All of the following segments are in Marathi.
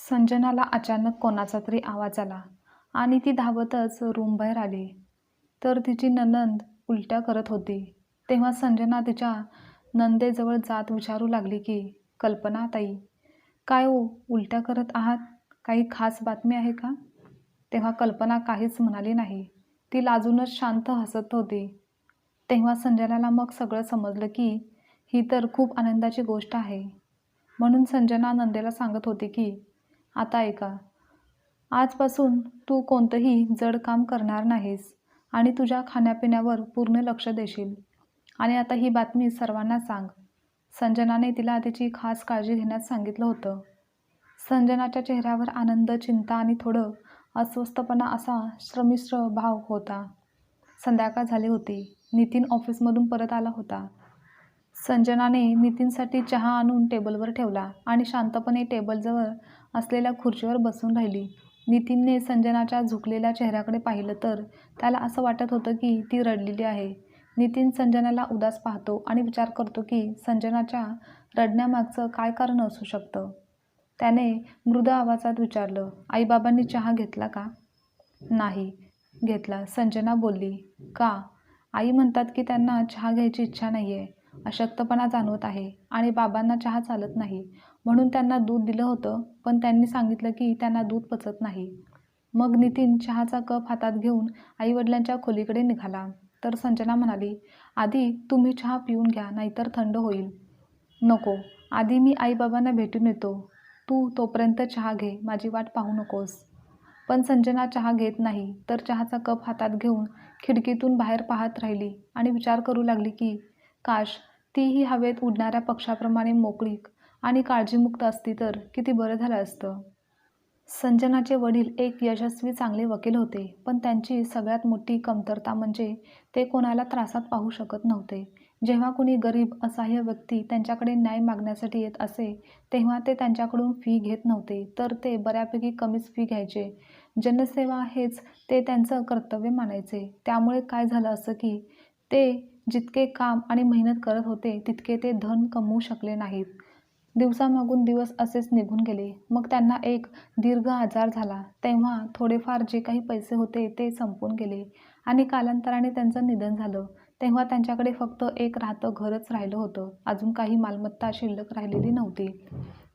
संजनाला अचानक कोणाचा तरी आवाज आला आणि ती धावतच रूमबाहेर आली. तर तिची नणंद उलट्या करत होती. तेव्हा संजना तिच्या नणंदेजवळ जात विचारू लागली की, "कल्पना ताई, काय हो उलट्या करत आहात? काही खास बातमी आहे का?" तेव्हा कल्पना काहीच म्हणाली नाही. ती लाजूनच शांत हसत होती. तेव्हा संजनाला मग सगळं समजलं की ही तर खूप आनंदाची गोष्ट आहे. म्हणून संजना नंदेला सांगत होती की, "आता ऐका, आजपासून तू कोणतंही जड काम करणार नाहीस आणि तुझ्या खाण्यापिण्यावर पूर्ण लक्ष देशील. आणि आता ही बातमी सर्वांना सांग." संजनाने तिला तिची खास काळजी घेण्यास सांगितलं होतं. संजनाच्या चेहऱ्यावर आनंद, चिंता आणि थोडं अस्वस्थपणा असा संमिश्र भाव होता. संध्याकाळ झाली होती. नितीन ऑफिसमधून परत आला होता. संजनाने नितीनसाठी चहा आणून टेबलवर ठेवला आणि शांतपणे टेबलजवळ असलेल्या खुर्चीवर बसून राहिली. नितीनने संजनाच्या झुकलेल्या चेहऱ्याकडे पाहिलं तर त्याला असं वाटत होतं की ती रडलेली आहे. नितीन संजनाला उदास पाहतो आणि विचार करतो की संजनाच्या रडण्यामागचं काय कारण असू शकतं. त्याने मृद आवाजात विचारलं, "आईबाबांनी चहा घेतला का?" "नाही घेतला," संजना बोलली. "का?" "आई म्हणतात की त्यांना चहा घ्यायची इच्छा नाहीये. अशक्तपणा जाणवत आहे आणि बाबांना चहा चालत नाही. म्हणून त्यांना दूध दिलं होतं, पण त्यांनी सांगितलं की त्यांना दूध पचत नाही." मग नितीन चहाचा कप हातात घेऊन आईवडिलांच्या खोलीकडे निघाला. तर संजना म्हणाली, "आधी तुम्ही चहा पिऊन घ्या, नाहीतर थंड होईल." "नको, आधी मी आईबाबांना भेटून येतो. तू तोपर्यंत चहा घे, माझी वाट पाहू नकोस." पण संजना चहा घेत नाही, तर चहाचा कप हातात घेऊन खिडकीतून बाहेर पाहत राहिली आणि विचार करू लागली की काश तीही हवेत उडणाऱ्या पक्ष्याप्रमाणे मोकळीक आणि काळजीमुक्त असती तर किती बरं झालं असतं. संजनाचे वडील एक यशस्वी चांगले वकील होते, पण त्यांची सगळ्यात मोठी कमतरता म्हणजे ते कोणाला त्रासात पाहू शकत नव्हते. जेव्हा कुणी गरीब, असहाय्य व्यक्ती त्यांच्याकडे न्याय मागण्यासाठी येत असे, तेव्हा ते त्यांच्याकडून फी घेत नव्हते, तर ते बऱ्यापैकी कमीच फी घ्यायचे. जनसेवा हेच ते त्यांचं कर्तव्य मानायचे. त्यामुळे काय झालं असं की ते जितके काम आणि मेहनत करत होते, तितके ते धन कमवू शकले नाहीत. दिवसामागून दिवस असेच निघून गेले. मग त्यांना एक दीर्घ आजार झाला. तेव्हा थोडेफार जे काही पैसे होते ते संपून गेले आणि कालांतराने त्यांचं निधन झालं. तेव्हा त्यांच्याकडे फक्त एक राहतं घरच राहिलं होतं. अजून काही मालमत्ता शिल्लक राहिलेली नव्हती.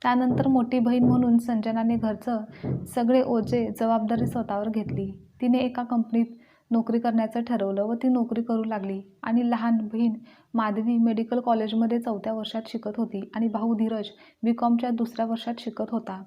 त्यानंतर मोठी बहीण म्हणून संजनाने घरचं सगळे ओझे, जबाबदारी स्वतःवर घेतली. तिने एका कंपनीत नोकरी करण्याचं ठरवलं व ती नोकरी करू लागली. आणि लहान बहीण माधवी मेडिकल कॉलेजमध्ये 4थ्या वर्षात शिकत होती आणि भाऊ धीरज बी.कॉमच्या 2ऱ्या वर्षात शिकत होता.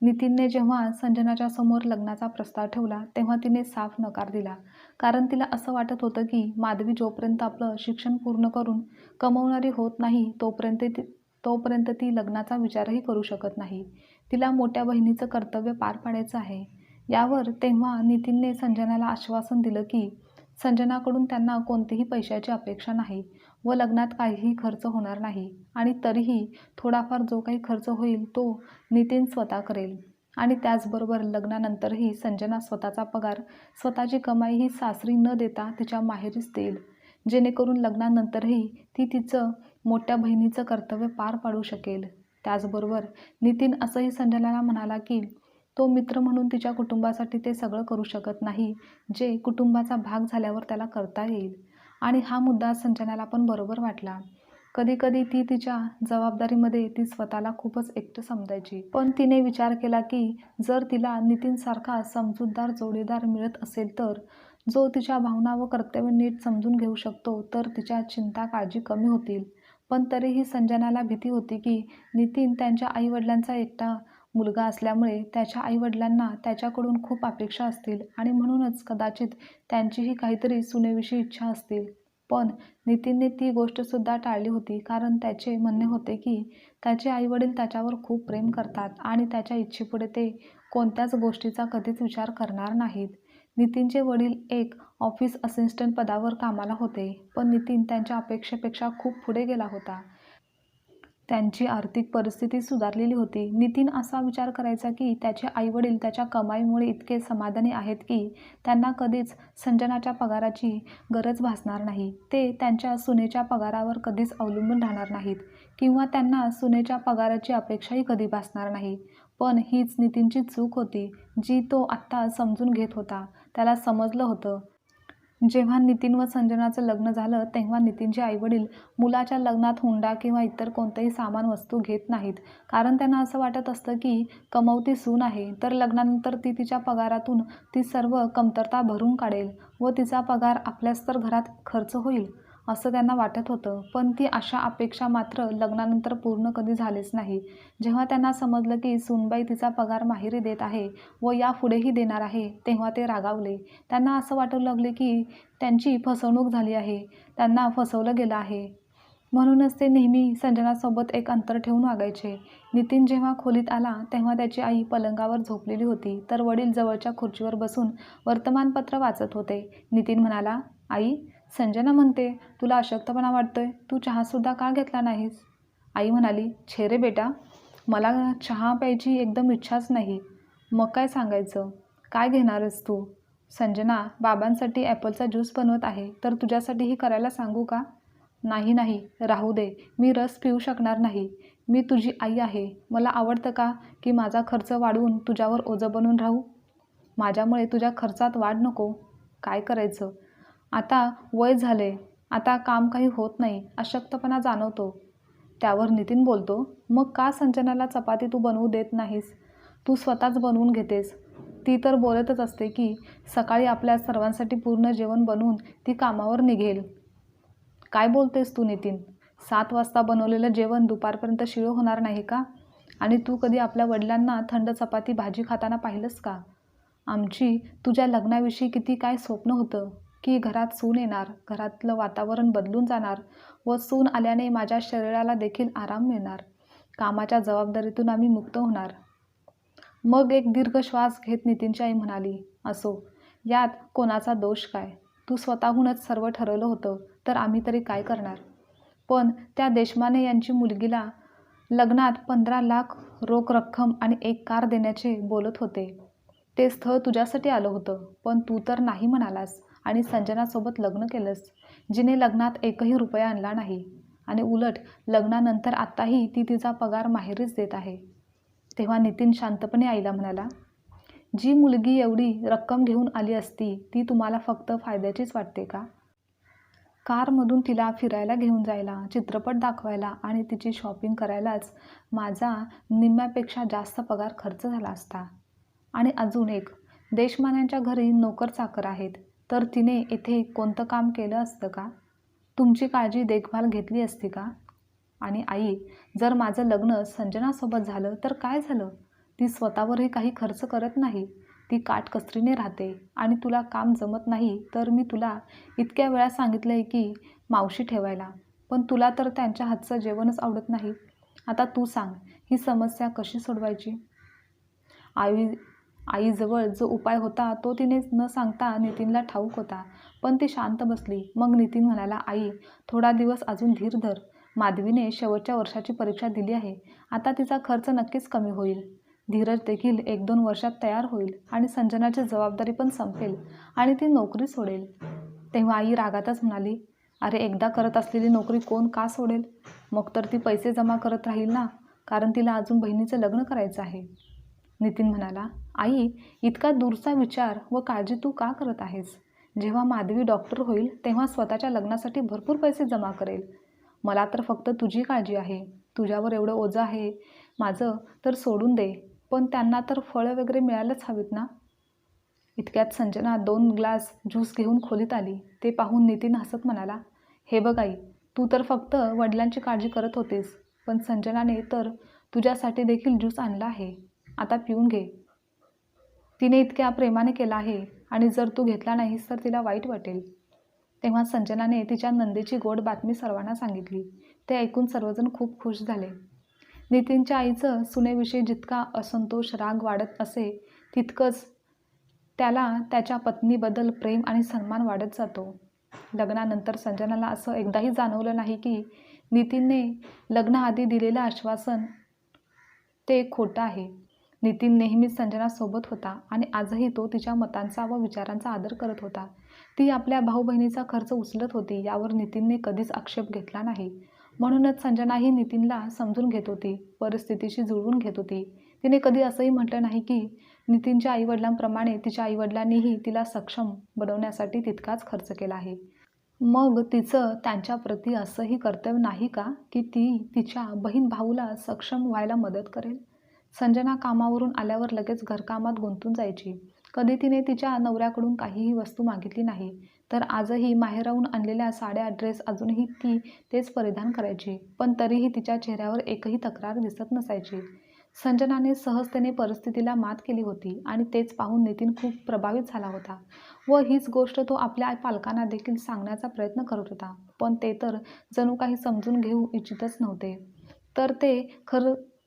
नितीनने जेव्हा संजनाच्या समोर लग्नाचा प्रस्ताव ठेवला, तेव्हा तिने साफ नकार दिला. कारण तिला असं वाटत होतं की माधवी जोपर्यंत आपलं शिक्षण पूर्ण करून कमावणारी होत नाही, तोपर्यंत ती लग्नाचा विचारही करू शकत नाही. तिला मोठ्या बहिणीचं कर्तव्य पार पाडायचं आहे. यावर तेव्हा नितीनने संजनाला आश्वासन दिलं की संजनाकडून त्यांना कोणतीही पैशाची अपेक्षा नाही व लग्नात काहीही खर्च होणार नाही आणि तरीही थोडाफार जो काही खर्च होईल तो नितीन स्वतः करेल. आणि त्याचबरोबर लग्नानंतरही संजना स्वतःचा पगार, स्वतःची कमाई ही सासरी न देता तिच्या माहेरीच देईल, जेणेकरून लग्नानंतरही ती तिचं मोठ्या बहिणीचं कर्तव्य पार पाडू शकेल. त्याचबरोबर नितीन असंही संजनाला म्हणाला की तो मित्र म्हणून तिच्या कुटुंबासाठी ते सगळं करू शकत नाही, जे कुटुंबाचा भाग झाल्यावर त्याला करता येईल. आणि हा मुद्दा संजनाला पण बरोबर वाटला. कधीकधी ती तिच्या जबाबदारीमध्ये ती स्वतःला खूपच एकटं समजायची. पण तिने विचार केला की जर तिला नितीनसारखा समजूतदार जोडीदार मिळत असेल तर, जो तिच्या भावना व कर्तव्य नीट समजून घेऊ शकतो, तर तिच्या चिंता, काळजी कमी होतील. पण तरीही संजनाला भीती होती की नितीन त्यांच्या आईवडिलांचा एकटा मुलगा असल्यामुळे त्याच्या आईवडिलांना त्याच्याकडून खूप अपेक्षा असतील आणि म्हणूनच कदाचित त्यांचीही काहीतरी सुनेविषयी इच्छा असतील. पण नितीनने ती गोष्टसुद्धा टाळली होती, कारण त्याचे म्हणणे होते की त्याचे आईवडील त्याच्यावर खूप प्रेम करतात आणि त्याच्या इच्छेपुढे ते कोणत्याच गोष्टीचा कधीच विचार करणार नाहीत. नितीनचे वडील एक ऑफिस असिस्टंट पदावर कामाला होते, पण नितीन त्यांच्या अपेक्षेपेक्षा खूप पुढे गेला होता. त्यांची आर्थिक परिस्थिती सुधारलेली होती. नितीन असा विचार करायचा की त्याचे आईवडील त्याच्या कमाईमुळे इतके समाधानी आहेत की त्यांना कधीच संजनाच्या पगाराची गरज भासणार नाही. ते त्यांच्या सुनेच्या पगारावर कधीच अवलंबून राहणार नाहीत किंवा त्यांना सुनेच्या पगाराची अपेक्षाही कधी भासणार नाही. पण हीच नितीनची चूक होती, जी तो आत्ता समजून घेत होता. त्याला समजलं होतं, जेव्हा नितीन व संजनाचं लग्न झालं तेव्हा नितीनचे आईवडील मुलाच्या लग्नात हुंडा किंवा इतर कोणतेही सामान वस्तू घेत नाहीत. कारण त्यांना असं वाटत असतं की कमवती सून आहे तर लग्नानंतर ती तिच्या पगारातून ती सर्व कमतरता भरून काढेल व तिचा पगार आपल्याच तर घरात खर्च होईल, असं त्यांना वाटत होतं. पण ती आशा अपेक्षा मात्र लग्नानंतर पूर्ण कधी झालीच नाही. जेव्हा त्यांना समजलं की सूनबाई तिचा पगार माहेरी देत आहे व यापुढेही देणार आहे तेव्हा ते रागावले. त्यांना असं वाटू लागले की त्यांची फसवणूक झाली आहे, त्यांना फसवलं गेलं आहे. म्हणूनच ते नेहमी संजनासोबत एक अंतर ठेवून वागायचे. नितीन जेव्हा खोलीत आला तेव्हा त्याची आई पलंगावर झोपलेली होती तर वडील जवळच्या खुर्चीवर बसून वर्तमानपत्र वाचत होते. नितीन म्हणाला, आई, संजना म्हणते तुला अशक्तपणा वाटतोय, तू चहासुद्धा का घेतला नाहीस? आई म्हणाली, छे रे बेटा, मला चहा प्यायची एकदम इच्छाच नाही. मग काय सांगायचं, काय घेणारस तू? संजना बाबांसाठी ॲपलचा ज्यूस बनवत आहे तर तुझ्यासाठीही करायला सांगू का? नाही नाही, राहू दे, मी रस पिऊ शकणार नाही. मी तुझी आई आहे. मला आवडतं का की माझा खर्च वाढवून तुझ्यावर ओझं बनून राहू? माझ्यामुळे तुझ्या खर्चात वाढ नको. काय करायचं, आता वय झाले, आता काम काही होत नाही, अशक्तपणा जाणवतो. त्यावर नितीन बोलतो, मग का संजनाला चपाती तू बनवू देत नाहीस? तू स्वतःच बनवून घेतेस. ती तर बोलतच असते की सकाळी आपल्या सर्वांसाठी पूर्ण जेवण बनवून ती कामावर निघेल. काय बोलतेस तू नितीन? 7 वाजता बनवलेलं जेवण दुपारपर्यंत शिळं होणार नाही का? आणि तू कधी आपल्या वडिलांना थंड चपाती भाजी खाताना पाहिलंस का? आमची तुझ्या लग्नाविषयी किती काय स्वप्न होतं की घरात सून येणार, घरातलं वातावरण बदलून जाणार व सून आल्याने माझ्या शरीराला देखील आराम मिळणार, कामाच्या जबाबदारीतून आम्ही मुक्त होणार. मग एक दीर्घ श्वास घेत नितीनची आई म्हणाली, असो, यात कोणाचा दोष काय? तू स्वतःहूनच सर्व ठरवलं होतं तर आम्ही तरी काय करणार? पण त्या देशमाने यांची मुलगीला लग्नात 15 लाख रोख रक्कम आणि एक कार देण्याचे बोलत होते. ते स्थळ तुझ्यासाठी आलं होतं, पण तू तर नाही म्हणालास आणि संजनासोबत लग्न केलंस, जिने लग्नात एकही रुपया आणला नाही आणि उलट लग्नानंतर आत्ताही ती तिचा पगार माहेरीच देत आहे. तेव्हा नितीन शांतपणे आईला म्हणाला, जी मुलगी एवढी रक्कम घेऊन आली असती ती तुम्हाला फक्त फायद्याचीच वाटते का? कारमधून तिला फिरायला घेऊन जायला, चित्रपट दाखवायला आणि तिची शॉपिंग करायलाच माझा निम्म्यापेक्षा जास्त पगार खर्च झाला असता. आणि अजून एक, देशमान्यांच्या घरी नोकर चाकर आहेत तर तिने इथे कोणतं काम केलं असतं का? तुमची काळजी देखभाल घेतली असती का? आणि आई, जर माझं लग्न संजनासोबत झालं तर काय झालं? ती स्वतःवरही काही खर्च करत नाही, ती काटकसरीने राहते. आणि तुला काम जमत नाही तर मी तुला इतक्या वेळा सांगितलं आहे की मावशी ठेवायला, पण तुला तर त्यांच्या हातचं जेवणच आवडत नाही. आता तू सांग, ही समस्या कशी सोडवायची? आईजवळ जो उपाय होता तो तिने न सांगता नितीनला ठाऊक होता, पण ती शांत बसली. मग नितीन म्हणाला, आई, थोडा दिवस अजून धीर धर. माधवीने शेवटच्या वर्षाची परीक्षा दिली आहे, आता तिचा खर्च नक्कीच कमी होईल. धीरज देखील 1-2 वर्षात तयार होईल आणि संजनाची जबाबदारी पण संपेल आणि ती नोकरी सोडेल. तेव्हा आई रागातच म्हणाली, अरे, एकदा करत असलेली नोकरी कोण का सोडेल? मग तर ती पैसे जमा करत राहील ना, कारण तिला अजून बहिणीचं लग्न करायचं आहे. नितीन म्हणाला, आई, इतका दूरचा विचार व काळजी तू का करत आहेस? जेव्हा माधवी डॉक्टर होईल तेव्हा स्वतःच्या लग्नासाठी भरपूर पैसे जमा करेल. मला तर फक्त तुझी काळजी आहे. तुझ्यावर एवढं ओझं आहे माझं तर सोडून दे, पण त्यांना तर फळं वगैरे मिळायलाच हवीत ना. इतक्यात संजना 2 ग्लास ज्यूस घेऊन खोलीत आली. ते पाहून नितीन हसत म्हणाला, हे बघ आई, तू तर फक्त वडिलांची काळजी करत होतीस, पण संजनाने तर तुझ्यासाठी देखील ज्यूस आणला आहे. आता पिऊन घे. तिने इतक्या प्रेमाने केला आहे आणि जर तू घेतला नाहीस तर तिला वाईट वाटेल. तेव्हा संजनाने तिच्या नंदेची गोड बातमी सर्वांना सांगितली. ते ऐकून सर्वजण खूप खुश झाले. नितीनच्या आईचं सुनेविषयी जितका असंतोष, राग वाढत असे तितकंच त्याला त्याच्या पत्नीबद्दल प्रेम आणि सन्मान वाढत जातो. लग्नानंतर संजनाला असं एकदाही जाणवलं नाही की नितीनने लग्नाआधी दिलेलं आश्वासन ते खोटं आहे. नितीन नेहमीच संजनासोबत होता आणि आजही तो तिच्या मतांचा व विचारांचा आदर करत होता. ती आपल्या भाऊ-बहिणीचा खर्च उचलत होती यावर नितीनने कधीच आक्षेप घेतला नाही. म्हणूनच संजनाही नितीनला समजून घेत होती, परिस्थितीशी जुळवून घेत होती. तिने कधी असंही म्हटलं नाही की नितीनच्या आईवडिलांप्रमाणे तिच्या आईवडिलांनीही तिला सक्षम बनवण्यासाठी तितकाच खर्च केला आहे. मग तिचं त्यांच्याप्रती असंही कर्तव्य नाही का की ती तिच्या बहीण-भाऊला सक्षम व्हायला मदत करेल? संजना कामावरून आल्यावर लगेच घरकामात गुंतून जायची. कधी तिने तिच्या नवऱ्याकडून काहीही वस्तू मागितली नाही. तर आजही माहेराहून आणलेल्या साड्या, ड्रेस अजूनही ती तेच परिधान करायची. पण तरीही तिच्या चेहऱ्यावर एकही तक्रार दिसत नसायची. संजनाने सहजतेने परिस्थितीला मात केली होती आणि तेच पाहून नितीन खूप प्रभावित झाला होता व हीच गोष्ट तो आपल्या पालकांना देखील सांगण्याचा प्रयत्न करत होता. पण ते तर जणू काही समजून घेऊ इच्छितच नव्हते. तर ते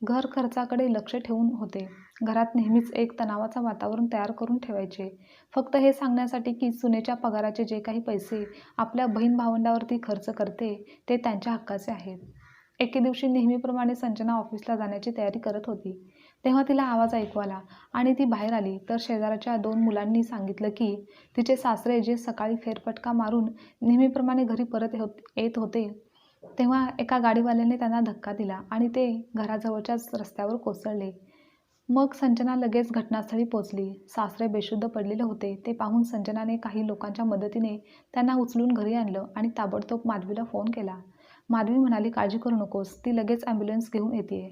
घर खर्चाकडे लक्ष ठेवून होते. घरात नेहमीच एक तणावाचं वातावरण तयार करून ठेवायचे. फक्त हे सांगण्यासाठी की सुनेच्या पगाराचे जे काही पैसे आपल्या बहीण-भावंडांवरती खर्च करते ते त्यांच्या हक्काचे आहेत. एके दिवशी नेहमीप्रमाणे संजना ऑफिसला जाण्याची तयारी करत होती. तेव्हा तिला आवाज ऐकू आला आणि ती बाहेर आली तर शेजारच्या 2 मुलांनी सांगितलं की तिचे सासरे जे सकाळी फेरफटका मारून नेहमीप्रमाणे घरी परत येत होते, तेव्हा एका गाडीवाल्याने त्यांना धक्का दिला आणि ते घराजवळच्याच रस्त्यावर कोसळले. मग संजना लगेच घटनास्थळी पोहोचली. सासरे बेशुद्ध पडलेले होते. ते पाहून संजनाने काही लोकांच्या मदतीने त्यांना उचलून घरी आणलं आणि ताबडतोब माधवीला फोन केला. माधवी म्हणाली, काळजी करू नकोस, ती लगेच ॲम्ब्युलन्स घेऊन येतेय.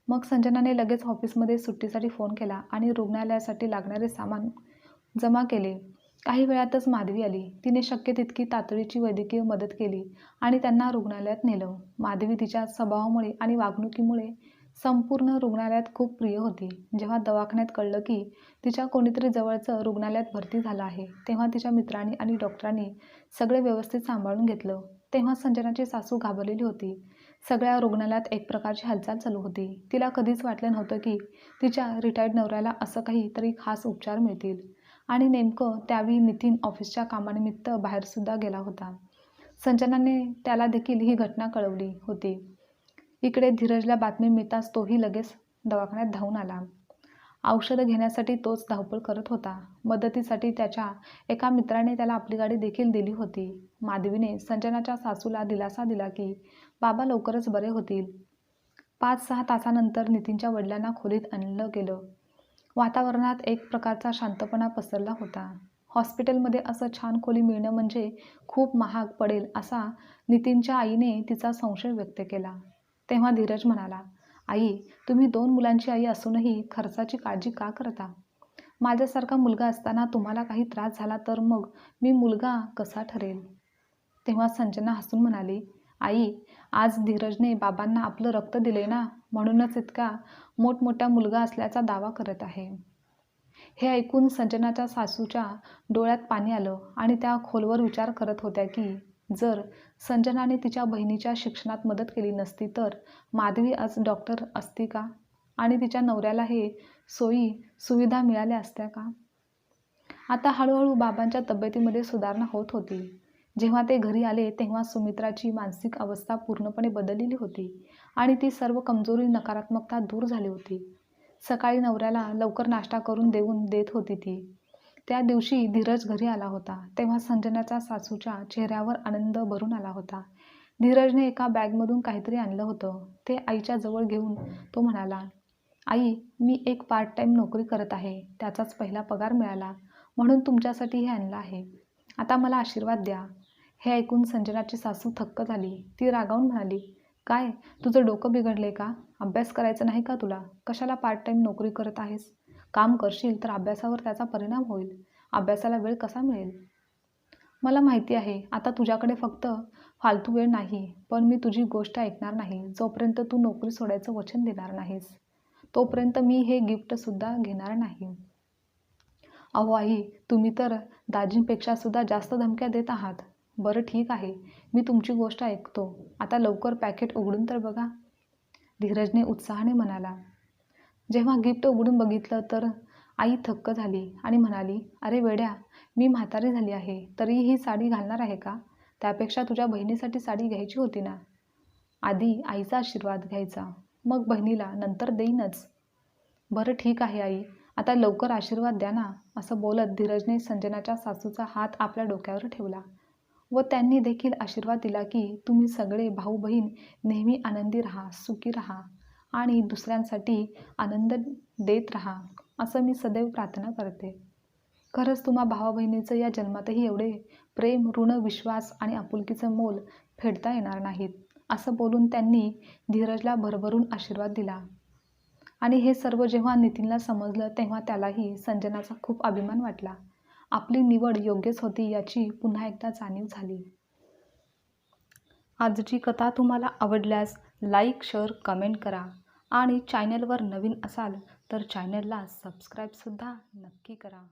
मग संजनाने लगेच ऑफिसमध्ये सुट्टीसाठी फोन केला आणि रुग्णालयासाठी लागणारे सामान जमा केले. काही वेळातच माधवी आली. तिने शक्य तितकी तातडीची वैद्यकीय मदत केली आणि त्यांना रुग्णालयात नेलं. माधवी तिच्या स्वभावामुळे आणि वागणुकीमुळे संपूर्ण रुग्णालयात खूप प्रिय होती. जेव्हा दवाखान्यात कळलं की तिच्या कोणीतरी जवळचं रुग्णालयात भरती झालं आहे, तेव्हा तिच्या मित्रांनी आणि डॉक्टरांनी सगळे व्यवस्थित सांभाळून घेतलं. तेव्हा संजनाची सासू घाबरलेली होती. सगळ्या रुग्णालयात एक प्रकारची हालचाल चालू होती. तिला कधीच वाटलं नव्हतं की तिच्या रिटायर्ड नवऱ्याला असं काहीतरी खास उपचार मिळतील. आणि नेमकं त्यावेळी नितीन ऑफिसच्या कामानिमित्त बाहेरसुद्धा गेला होता. संजनाने त्याला देखील ही घटना कळवली होती. इकडे धीरजला बातमी मिळताच तोही लगेच दवाखान्यात धावून आला. औषधं घेण्यासाठी तोच धावपळ करत होता. मदतीसाठी त्याच्या एका मित्राने त्याला आपली गाडी देखील दिली होती. माधवीने संजनाच्या सासूला दिलासा दिला की बाबा लवकरच बरे होतील. 5-6 तासानंतर नितीनच्या वडिलांना खोलीत आणलं गेलं. वातावरणात एक प्रकारचा शांतपणा पसरला होता. हॉस्पिटलमध्ये असं छान खोली मिळणं म्हणजे खूप महाग पडेल असा नितीनच्या आईने तिचा संशय व्यक्त केला. तेव्हा धीरज म्हणाला, आई, तुम्ही 2 मुलांची आई असूनही खर्चाची काळजी का करता? माझ्यासारखा मुलगा असताना तुम्हाला काही त्रास झाला तर मग मी मुलगा कसा ठरेल? तेव्हा संजना हसून म्हणाली, आई, आज धीरजने बाबांना आपलं रक्त दिले ना, म्हणूनच इतका मोठमोठा मुलगा असल्याचा दावा करत आहे. हे ऐकून संजनाच्या सासूच्या डोळ्यात पाणी आलं आणि त्या खोलवर विचार करत होत्या की जर संजनाने तिच्या बहिणीच्या शिक्षणात मदत केली नसती तर माधवी आज डॉक्टर असती का? आणि तिच्या नवऱ्याला हे सोयी सुविधा मिळाल्या असत्या का? आता हळूहळू बाबांच्या तब्येतीमध्ये सुधारणा होत होती. जेव्हा ते घरी आले तेव्हा सुमित्राची मानसिक अवस्था पूर्णपणे बदललेली होती आणि ती सर्व कमजोरी, नकारात्मकता दूर झाली होती. सकाळी नवऱ्याला लवकर नाश्ता करून देत होती ती. त्या दिवशी धीरज घरी आला होता तेव्हा संजनाच्या सासूच्या चेहऱ्यावर आनंद भरून आला होता. धीरजने एका बॅगमधून काहीतरी आणलं होतं. ते आईच्या जवळ घेऊन तो म्हणाला, आई, मी एक पार्ट टाईम नोकरी करत आहे. त्याचाच पहिला पगार मिळाला म्हणून तुमच्यासाठी हे आणलं आहे. आता मला आशीर्वाद द्या. हे ऐकून संजनाची सासू थक्क झाली. ती रागावून म्हणाली, काय, तुझं डोकं बिघडले का? अभ्यास करायचा नाही का तुला? कशाला पार्ट टाईम नोकरी करत आहेस? काम करशील तर अभ्यासावर त्याचा परिणाम होईल. अभ्यासाला वेळ कसा मिळेल? मला माहिती आहे आता तुझ्याकडे फक्त फालतू वेळ नाही, पण मी तुझी गोष्ट ऐकणार नाही. जोपर्यंत तू नोकरी सोडायचं वचन देणार नाहीस, तोपर्यंत मी हे गिफ्टसुद्धा घेणार नाही. अहो आई, तुम्ही तर दाजींपेक्षा सुद्धा जास्त धमक्या देत आहात. बरं ठीक आहे, मी तुमची गोष्ट ऐकतो. आता लवकर पॅकेट उघडून तर बघा, धीरजने उत्साहाने म्हणाला. जेव्हा गिफ्ट उघडून बघितलं तर आई थक्क झाली आणि म्हणाली, अरे वेड्या, मी म्हातारी झाली आहे तरी ही साडी घालणार आहे का? त्यापेक्षा तुझ्या बहिणीसाठी साडी घ्यायची होती ना. आधी आईचा आशीर्वाद घ्यायचा, मग बहिणीला नंतर देईनच. बरं ठीक आहे आई, आता लवकर आशीर्वाद द्या ना, असं बोलत धीरजने संजनाच्या सासूचा हात आपल्या डोक्यावर ठेवला व त्यांनी देखील आशीर्वाद दिला की तुम्ही सगळे भाऊ बहीण नेहमी आनंदी राहा, सुखी राहा आणि दुसऱ्यांसाठी आनंद देत राहा, असं मी सदैव प्रार्थना करते. खरंच तुम्हा भावा बहिणीचं या जन्मातही एवढे प्रेम, ऋण, विश्वास आणि आपुलकीचं मोल फेडता येणार नाहीत, असं बोलून त्यांनी धीरजला भरभरून आशीर्वाद दिला. आणि हे सर्व जेव्हा नितीनला समजलं तेव्हा त्यालाही संजनाचा खूप अभिमान वाटला. आपली निवड योग्यच होती याची पुन्हा एकदा जाणीव झाली. आजची कथा तुम्हाला आवडल्यास लाईक, शेअर, कमेंट करा आणि चॅनलवर नवीन असाल तर चॅनलला सबस्क्राईबसुद्धा नक्की करा.